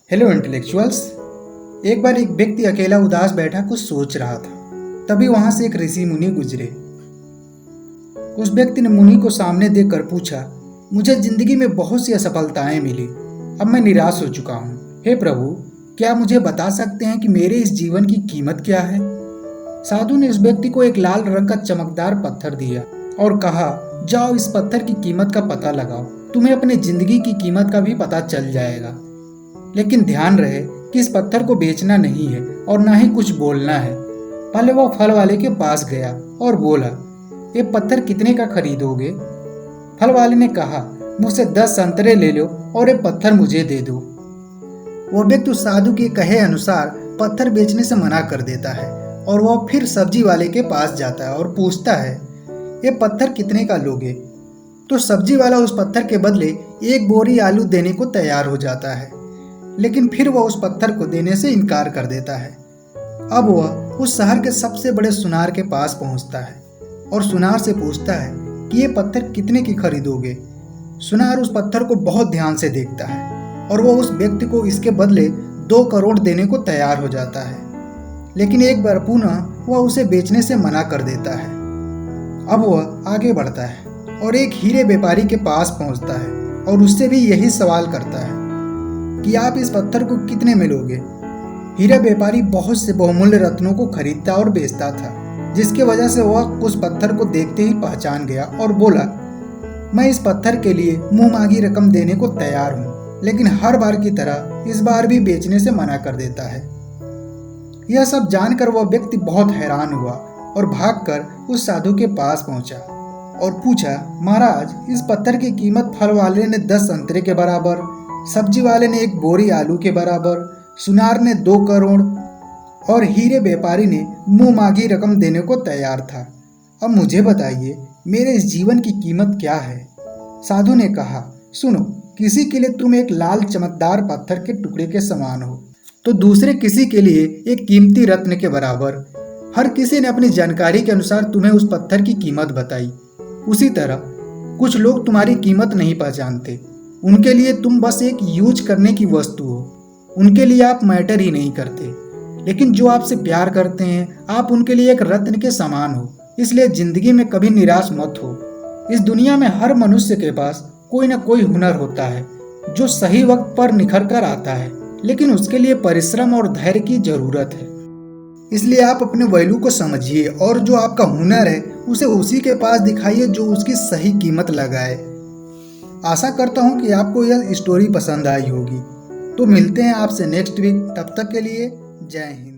Hello intellectuals. एक बार एक व्यक्ति अकेला उदास बैठा कुछ सोच रहा था। तभी वहां से एक ऋषि मुनि गुजरे। उस व्यक्ति ने मुनि को सामने देखकर पूछा, मुझे जिंदगी में बहुत सी असफलताएं मिली, अब मैं निराश हो चुका हूँ। हे प्रभु, क्या मुझे बता सकते हैं कि मेरे इस जीवन की कीमत क्या है? साधु ने इस व्यक्ति को एक लाल रंग का चमकदार पत्थर दिया और कहा, जाओ इस पत्थर की कीमत का पता लगाओ, तुम्हें अपनी जिंदगी की कीमत का भी पता चल जाएगा। लेकिन ध्यान रहे कि इस पत्थर को बेचना नहीं है और ना ही कुछ बोलना है। पहले वो फल वाले के पास गया और बोला, ये पत्थर कितने का खरीदोगे? फल वाले ने कहा, मुझसे 10 संतरे ले लो और ये पत्थर मुझे दे दो। वो व्यक्ति उस साधु के कहे अनुसार पत्थर बेचने से मना कर देता है और वह फिर सब्जी वाले के पास जाता है और पूछता है, ये पत्थर कितने का लोगे? तो सब्जी वाला उस पत्थर के बदले 1 बोरी आलू देने को तैयार हो जाता है, लेकिन फिर वह उस पत्थर को देने से इनकार कर देता है। अब वह उस शहर के सबसे बड़े सुनार के पास पहुंचता है और सुनार से पूछता है कि ये पत्थर कितने की खरीदोगे? सुनार उस पत्थर को बहुत ध्यान से देखता है और वह उस व्यक्ति को इसके बदले 2 करोड़ देने को तैयार हो जाता है, लेकिन एक बार पुनः वह उसे बेचने से मना कर देता है। अब वह आगे बढ़ता है और एक हीरे व्यापारी के पास पहुंचता है और उससे भी यही सवाल करता है कि आप इस पत्थर को कितने में लोगे? हीरा व्यापारी बहुत से बहुमूल्य रत्नों को खरीदता और बेचता था, जिसकी वजह से वह उस पत्थर को देखते ही पहचान गया और बोला, मैं इस पत्थर के लिए मुंह मांगी रकम देने को तैयार हूँ, लेकिन हर बार की तरह इस बार भी बेचने से मना कर देता है। यह सब जानकर वह व्यक्ति बहुत हैरान हुआ और भागकर उस साधु के पास पहुंचा और पूछा, महाराज, इस पत्थर की कीमत फल वाले ने 10 संतरे के बराबर, सब्जी वाले ने 1 बोरी आलू के बराबर, सुनार ने 2 करोड़ और हीरे व्यापारी ने मुंह मांगी रकम देने को तैयार था। अब मुझे बताइए, मेरे इस जीवन की कीमत क्या है? साधु ने कहा, सुनो, किसी के लिए तुम एक लाल चमकदार पत्थर के टुकड़े के समान हो, तो दूसरे किसी के लिए एक कीमती रत्न के बराबर। हर किसी ने अपनी जानकारी के अनुसार तुम्हें उस पत्थर की कीमत बताई। उसी तरह कुछ लोग तुम्हारी कीमत नहीं पहचानते, उनके लिए तुम बस एक यूज करने की वस्तु हो, उनके लिए आप मैटर ही नहीं करते। लेकिन जो आपसे प्यार करते हैं, आप उनके लिए एक रत्न के समान हो। इसलिए जिंदगी में कभी निराश मत हो। इस दुनिया में हर मनुष्य के पास कोई ना कोई हुनर होता है जो सही वक्त पर निखर कर आता है, लेकिन उसके लिए परिश्रम और धैर्य की जरूरत है। इसलिए आप अपने वैल्यू को समझिए और जो आपका हुनर है उसे उसी के पास दिखाइए जो उसकी सही कीमत लगाए। आशा करता हूँ कि आपको यह स्टोरी पसंद आई होगी। तो मिलते हैं आपसे नेक्स्ट वीक, तब तक के लिए जय हिंद।